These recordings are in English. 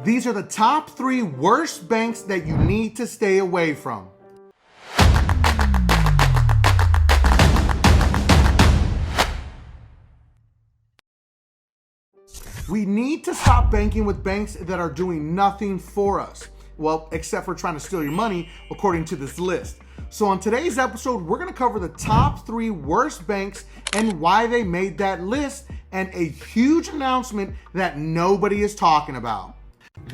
These are the top 3 worst banks that you need to stay away from. We need to stop banking with banks that are doing nothing for us. Well, except for trying to steal your money, according to this list. So on today's episode, we're gonna cover the top 3 worst banks and why they made that list, and a huge announcement that nobody is talking about.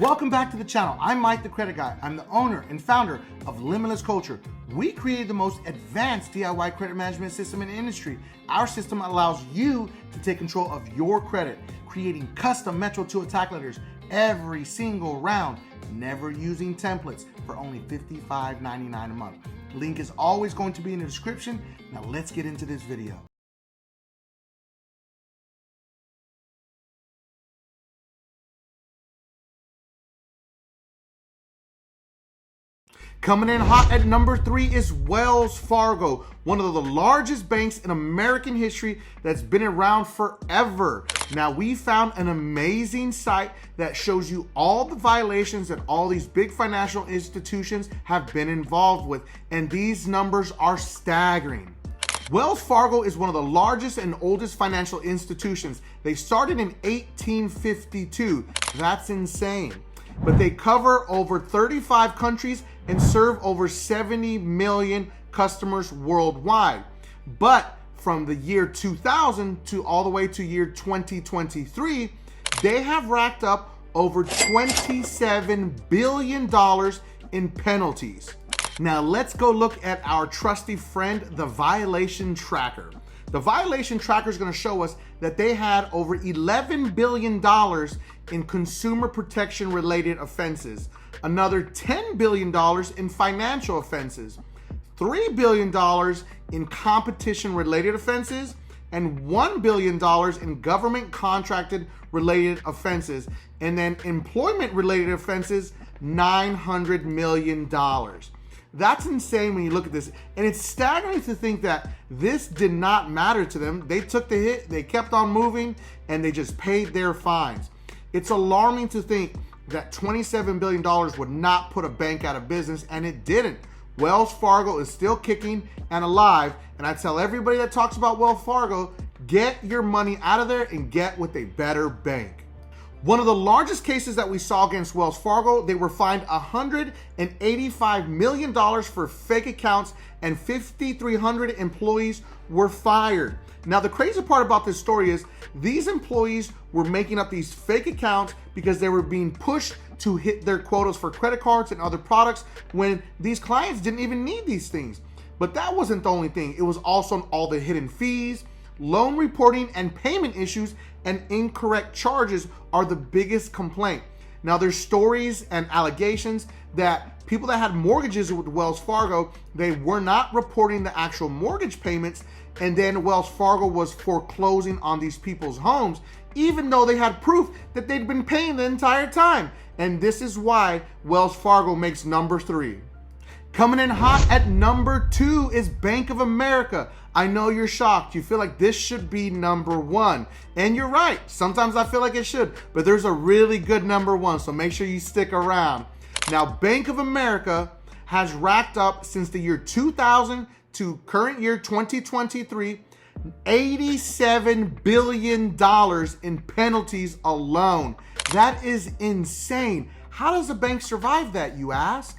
Welcome back to the channel. I'm Mike the Credit Guy. I'm the owner and founder of Limitless Culture. We created the most advanced DIY credit management system in the industry. Our system allows you to take control of your credit, creating custom Metro 2 attack letters every single round, never using templates, for only $55.99 a month. Link is always going to be in the description. Now let's get into this video. Coming in hot at number 3 is Wells Fargo, one of the largest banks in American history that's been around forever. Now, we found an amazing site that shows you all the violations that all these big financial institutions have been involved with, and these numbers are staggering. Wells Fargo is one of the largest and oldest financial institutions. They started in 1852. That's insane. But they cover over 35 countries and serve over 70 million customers worldwide. But from the year 2000 to all the way to year 2023, they have racked up over $27 billion in penalties. Now let's go look at our trusty friend, the violation tracker. The violation tracker is going to show us that they had over $11 billion in consumer protection related offenses, another $10 billion in financial offenses, $3 billion in competition related offenses, and $1 billion in government contracted related offenses, and then employment related offenses, $900 million. That's insane when you look at this, and it's staggering to think that this did not matter to them. They took the hit, they kept on moving, and they just paid their fines. It's alarming to think that $27 billion would not put a bank out of business, and it didn't. Wells Fargo is still kicking and alive, and I tell everybody that talks about Wells Fargo, get your money out of there and get with a better bank. One of the largest cases that we saw against Wells Fargo, they were fined $185 million for fake accounts, and 5,300 employees were fired. Now, the crazy part about this story is these employees were making up these fake accounts because they were being pushed to hit their quotas for credit cards and other products when these clients didn't even need these things. But that wasn't the only thing. It was also all the hidden fees, loan reporting, and payment issues, and incorrect charges are the biggest complaint. Now, there's stories and allegations that people that had mortgages with Wells Fargo, they were not reporting the actual mortgage payments, and then Wells Fargo was foreclosing on these people's homes, even though they had proof that they'd been paying the entire time. And this is why Wells Fargo makes number 3. Coming in hot at number 2 is Bank of America. I know you're shocked. You feel like this should be number 1. And you're right. Sometimes I feel like it should, but there's a really good number 1, so make sure you stick around. Now, Bank of America has racked up since the year 2000 to current year 2023, $87 billion in penalties alone. That is insane. How does a bank survive that, you ask?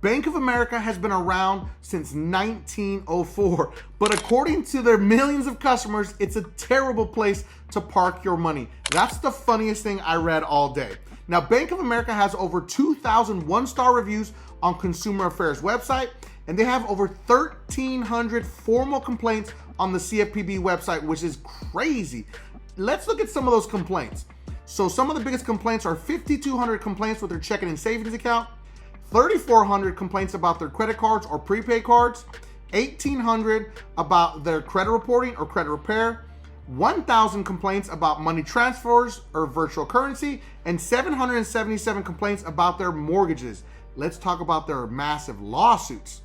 Bank of America has been around since 1904, but according to their millions of customers, it's a terrible place to park your money. That's the funniest thing I read all day. Now, Bank of America has over 2,000 one-star reviews on Consumer Affairs website, and they have over 1,300 formal complaints on the CFPB website, which is crazy. Let's look at some of those complaints. So some of the biggest complaints are 5,200 complaints with their checking and savings account, 3,400 complaints about their credit cards or prepaid cards, 1,800 about their credit reporting or credit repair, 1,000 complaints about money transfers or virtual currency, and 777 complaints about their mortgages. Let's talk about their massive lawsuits.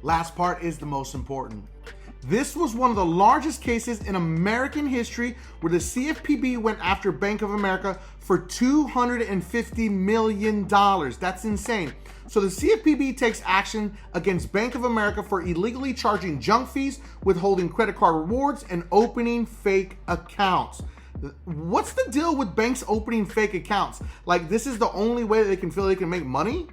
Last part is the most important. This was one of the largest cases in American history where the CFPB went after Bank of America for $250 million. That's insane. So the CFPB takes action against Bank of America for illegally charging junk fees, withholding credit card rewards, and opening fake accounts. What's the deal with banks opening fake accounts? Like, this is the only way that they can feel they can make money?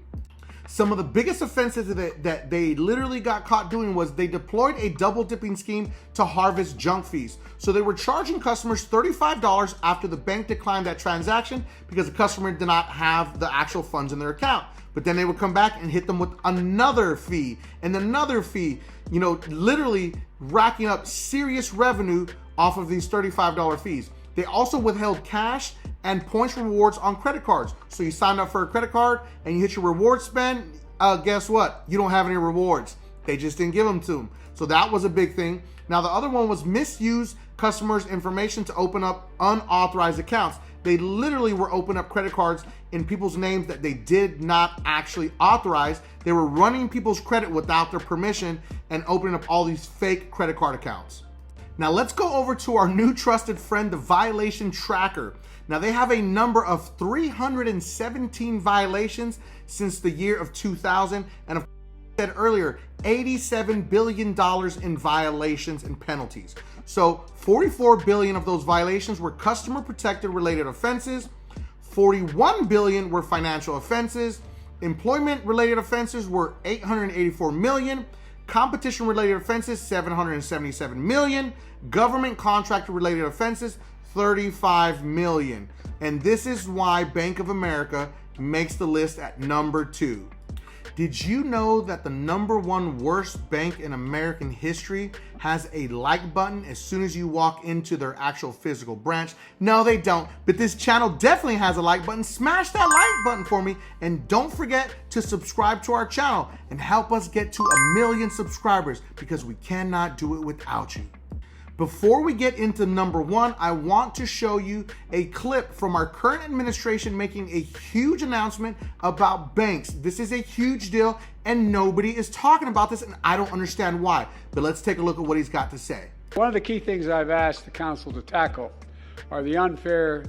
Some of the biggest offenses that they literally got caught doing was they deployed a double dipping scheme to harvest junk fees. So they were charging customers $35 after the bank declined that transaction because the customer did not have the actual funds in their account. But then they would come back and hit them with another fee and another fee, literally racking up serious revenue off of these $35 fees. They also withheld cash and points rewards on credit cards. So you sign up for a credit card and you hit your reward spend, guess what? You don't have any rewards. They just didn't give them to them. So that was a big thing. Now the other one was misuse customers' information to open up unauthorized accounts. They literally were opening up credit cards in people's names that they did not actually authorize. They were running people's credit without their permission and opening up all these fake credit card accounts. Now let's go over to our new trusted friend, the Violation Tracker. Now they have a number of 317 violations since the year of 2000, and as I said earlier, $87 billion in violations and penalties. So 44 billion of those violations were customer protected related offenses, 41 billion were financial offenses, employment related offenses were 884 million, competition related offenses 777 million, government contractor related offenses 35 million. And this is why Bank of America makes the list at number 2. Did you know that the number 1 worst bank in American history has a like button as soon as you walk into their actual physical branch? No, they don't, but this channel definitely has a like button. Smash that like button for me, and don't forget to subscribe to our channel and help us get to 1 million subscribers, because we cannot do it without you. Before we get into number 1, I want to show you a clip from our current administration making a huge announcement about banks. This is a huge deal and nobody is talking about this, and I don't understand why. But let's take a look at what he's got to say. One of the key things I've asked the council to tackle are the unfair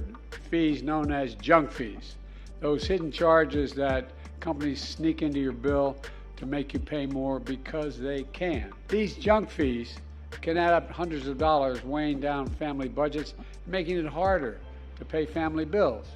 fees known as junk fees. Those hidden charges that companies sneak into your bill to make you pay more because they can. These junk fees can add up hundreds of dollars, weighing down family budgets, making it harder to pay family bills.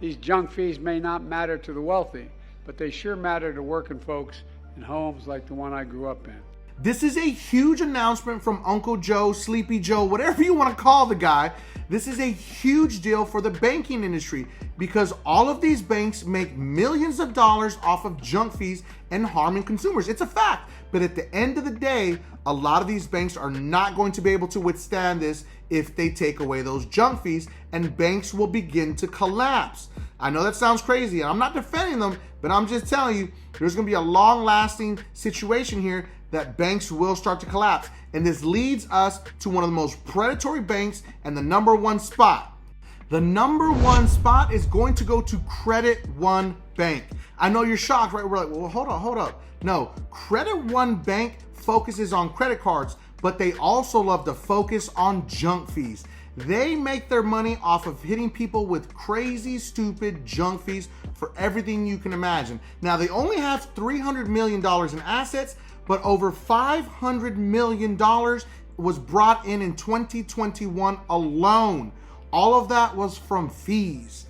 These junk fees may not matter to the wealthy, but they sure matter to working folks in homes like the one I grew up in. This is a huge announcement from Uncle Joe, Sleepy Joe, whatever you want to call the guy. This is a huge deal for the banking industry because all of these banks make millions of dollars off of junk fees and harming consumers. It's a fact. But at the end of the day, a lot of these banks are not going to be able to withstand this if they take away those junk fees, and banks will begin to collapse. I know that sounds crazy, and I'm not defending them, but I'm just telling you, there's going to be a long-lasting situation here that banks will start to collapse. And this leads us to one of the most predatory banks and the number 1 spot. The number 1 spot is going to go to Credit One Bank. I know you're shocked, right? We're like, well, hold up. No, Credit One Bank focuses on credit cards, but they also love to focus on junk fees. They make their money off of hitting people with crazy, stupid junk fees for everything you can imagine. Now, they only have $300 million in assets, but over $500 million was brought in 2021 alone. All of that was from fees.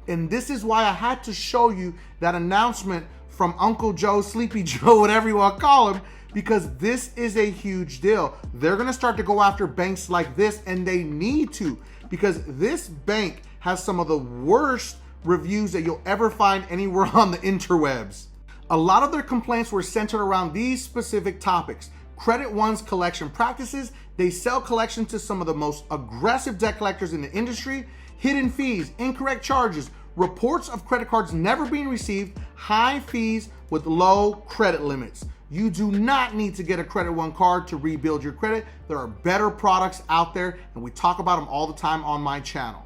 And this is why I had to show you that announcement from Uncle Joe, Sleepy Joe, whatever you want to call him, because this is a huge deal. They're going to start to go after banks like this, and they need to, because this bank has some of the worst reviews that you'll ever find anywhere on the interwebs. A lot of their complaints were centered around these specific topics. Credit One's collection practices. They sell collection to some of the most aggressive debt collectors in the industry. Hidden fees, incorrect charges, reports of credit cards never being received, high fees with low credit limits. You do not need to get a Credit One card to rebuild your credit. There are better products out there, and we talk about them all the time on my channel.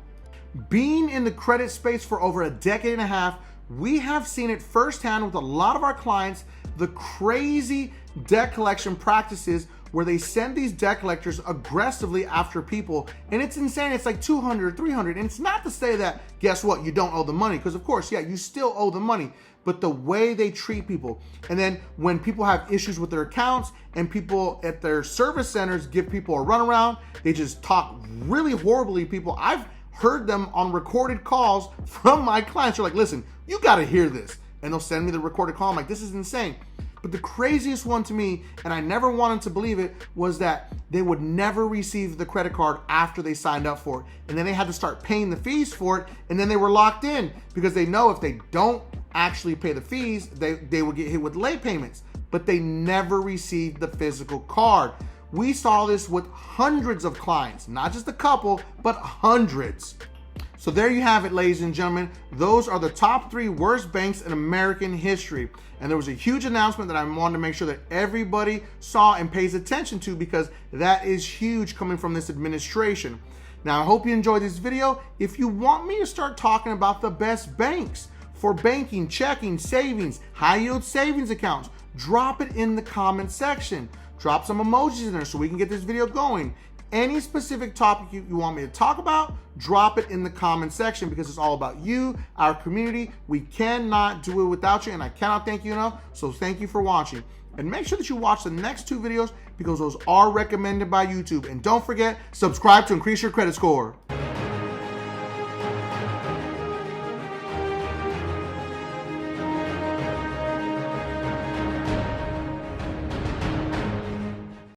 Being in the credit space for over a decade and a half, we have seen it firsthand with a lot of our clients, the crazy debt collection practices where they send these debt collectors aggressively after people, and it's insane. It's like 200, 300, and it's not to say that, guess what, you don't owe the money, because of course, yeah, you still owe the money, but the way they treat people. And then when people have issues with their accounts and people at their service centers give people a runaround, they just talk really horribly to people. I've heard them on recorded calls from my clients. They're like, listen, you got to hear this. And they'll send me the recorded call. I'm like, this is insane. But the craziest one to me, and I never wanted to believe it, was that they would never receive the credit card after they signed up for it. And then they had to start paying the fees for it. And then they were locked in because they know if they don't actually pay the fees, they would get hit with late payments. But they never received the physical card. We saw this with hundreds of clients, not just a couple, but hundreds. So there you have it, ladies and gentlemen. Those are the top 3 worst banks in American history. And there was a huge announcement that I wanted to make sure that everybody saw and pays attention to, because that is huge coming from this administration. Now, I hope you enjoyed this video. If you want me to start talking about the best banks for banking, checking, savings, high yield savings accounts, drop it in the comment section. Drop some emojis in there so we can get this video going. Any specific topic you want me to talk about, drop it in the comment section, because it's all about you, our community. We cannot do it without you, and I cannot thank you enough. So thank you for watching. And make sure that you watch the next 2 videos, because those are recommended by YouTube. And don't forget, subscribe to increase your credit score.